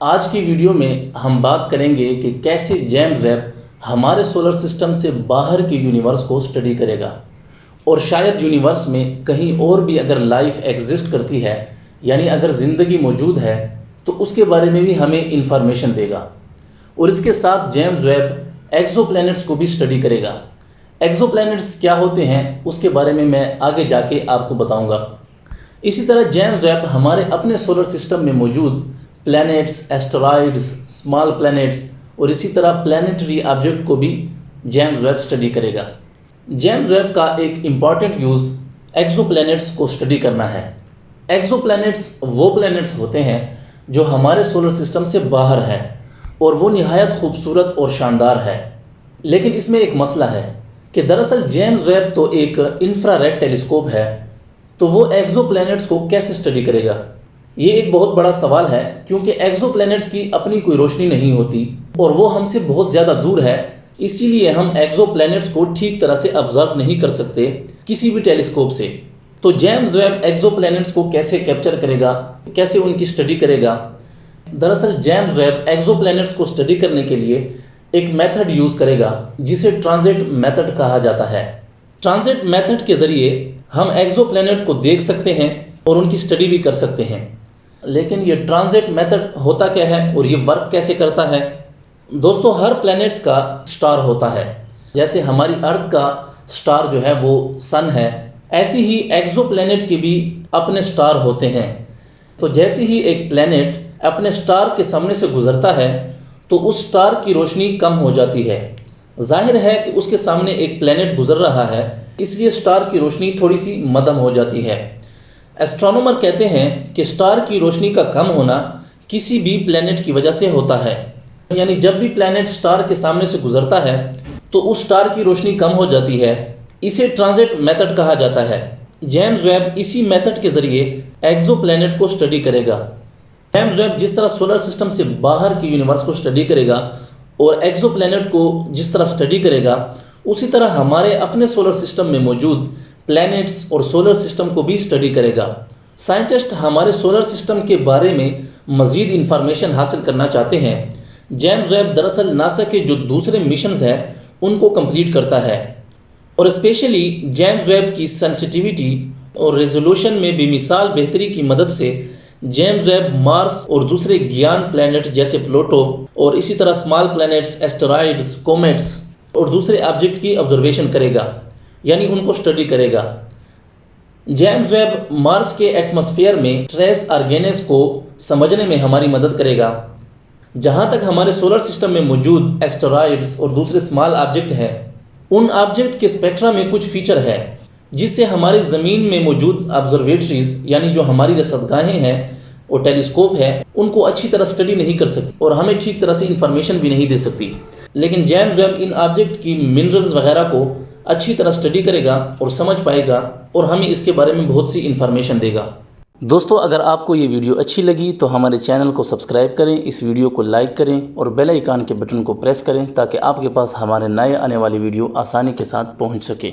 आज की वीडियो में हम बात करेंगे कि कैसे जेम्स वेब हमारे सोलर सिस्टम से बाहर के यूनिवर्स को स्टडी करेगा और शायद यूनिवर्स में कहीं और भी अगर लाइफ एग्जिस्ट करती है, यानी अगर ज़िंदगी मौजूद है, तो उसके बारे में भी हमें इंफॉर्मेशन देगा। और इसके साथ जेम्स वेब एक्सोप्लैनेट्स को भी स्टडी करेगा। एक्सोप्लैनेट्स क्या होते हैं उसके बारे में मैं आगे जाके आपको बताऊंगा। इसी तरह जेम्स वेब हमारे अपने सोलर सिस्टम में मौजूद प्लैनेट्स, एस्टेरॉइड्स, स्मॉल प्लैनेट्स और इसी तरह प्लैनेटरी ऑब्जेक्ट को भी जेम्स वेब स्टडी करेगा। जेम्स वेब का एक इम्पॉर्टेंट यूज़ एक्सोप्लैनेट्स को स्टडी करना है। एक्सोप्लैनेट्स वो प्लैनेट्स होते हैं जो हमारे सोलर सिस्टम से बाहर है और वो निहायत खूबसूरत और शानदार है। लेकिन इसमें एक मसला है कि दरअसल जेम्स वेब तो एक इंफ्रारेड टेलीस्कोप है, तो वो एक्सोप्लैनेट्स को कैसे स्टडी करेगा? ये एक बहुत बड़ा सवाल है, क्योंकि एक्सोप्लैनेट्स की अपनी कोई रोशनी नहीं होती और वो हमसे बहुत ज़्यादा दूर है। इसीलिए हम एक्सोप्लैनेट्स को ठीक तरह से ऑब्जर्व नहीं कर सकते किसी भी टेलीस्कोप से। तो जेम्स वेब एक्सोप्लैनेट्स को कैसे कैप्चर करेगा, कैसे उनकी स्टडी करेगा? दरअसल जेम्स वेब एक्सोप्लैनेट्स को स्टडी करने के लिए एक मेथड यूज़ करेगा जिसे ट्रांजिट मेथड कहा जाता है। ट्रांजिट मेथड के ज़रिए हम एक्सोप्लैनेट को देख सकते हैं और उनकी स्टडी भी कर सकते हैं। लेकिन ये ट्रांजिट मेथड होता क्या है और ये वर्क कैसे करता है? दोस्तों, हर प्लैनेट्स का स्टार होता है। जैसे हमारी अर्थ का स्टार जो है वो सन है, ऐसे ही एक्सोप्लैनेट के भी अपने स्टार होते हैं। तो जैसे ही एक प्लैनेट अपने स्टार के सामने से गुजरता है तो उस स्टार की रोशनी कम हो जाती है। जाहिर है कि उसके सामने एक प्लैनेट गुजर रहा है, इसलिए स्टार की रोशनी थोड़ी सी मध्यम हो जाती है। एस्ट्रोनॉमर कहते हैं कि स्टार की रोशनी का कम होना किसी भी प्लैनेट की वजह से होता है। यानी जब भी प्लैनेट स्टार के सामने से गुजरता है तो उस स्टार की रोशनी कम हो जाती है। इसे ट्रांजिट मेथड कहा जाता है। जेम्स वेब इसी मेथड के ज़रिए एक्सोप्लैनेट को स्टडी करेगा। जेम्स वेब जिस तरह सोलर सिस्टम से बाहर के यूनिवर्स को स्टडी करेगा और एक्सोप्लैनेट को जिस तरह स्टडी करेगा, उसी तरह हमारे अपने सोलर सिस्टम में मौजूद प्लैनेट्स और सोलर सिस्टम को भी स्टडी करेगा। साइंटिस्ट हमारे सोलर सिस्टम के बारे में मज़ीद इंफॉर्मेशन हासिल करना चाहते हैं। जेम्स वेब दरअसल नासा के जो दूसरे मिशंस हैं उनको कंप्लीट करता है और स्पेशली जेम्स वेब की सेंसिटिविटी और रेजोल्यूशन में बेमिसाल बेहतरी की मदद से जेम्स वेब मार्स और दूसरे ज्ञान प्लैनेट जैसे प्लूटो और इसी तरह स्मॉल प्लैनेट्स, एस्टेरॉइड्स, कोमेट्स और दूसरे ऑब्जेक्ट की ऑब्जर्वेशन करेगा, यानी उनको स्टडी करेगा। जेम्स वेब मार्स के एटमॉस्फेयर में ट्रेस ऑर्गेनिक्स को समझने में हमारी मदद करेगा। जहाँ तक हमारे सोलर सिस्टम में मौजूद एस्टेरॉइड्स और दूसरे स्मॉल ऑब्जेक्ट हैं, उन ऑब्जेक्ट के स्पेक्ट्रा में कुछ फीचर है जिससे हमारी ज़मीन में मौजूद ऑब्जर्वेटरीज, यानी जो हमारी रसदगाहें हैं और टेलीस्कोप है, उनको अच्छी तरह स्टडी नहीं कर सकती और हमें ठीक तरह से इंफॉर्मेशन भी नहीं दे सकती। लेकिन जेम्स वेब इन ऑब्जेक्ट की मिनरल्स वगैरह को अच्छी तरह स्टडी करेगा और समझ पाएगा और हमें इसके बारे में बहुत सी इन्फॉर्मेशन देगा। दोस्तों, अगर आपको ये वीडियो अच्छी लगी तो हमारे चैनल को सब्सक्राइब करें, इस वीडियो को लाइक करें और बेल आइकन के बटन को प्रेस करें ताकि आपके पास हमारे नए आने वाली वीडियो आसानी के साथ पहुंच सके।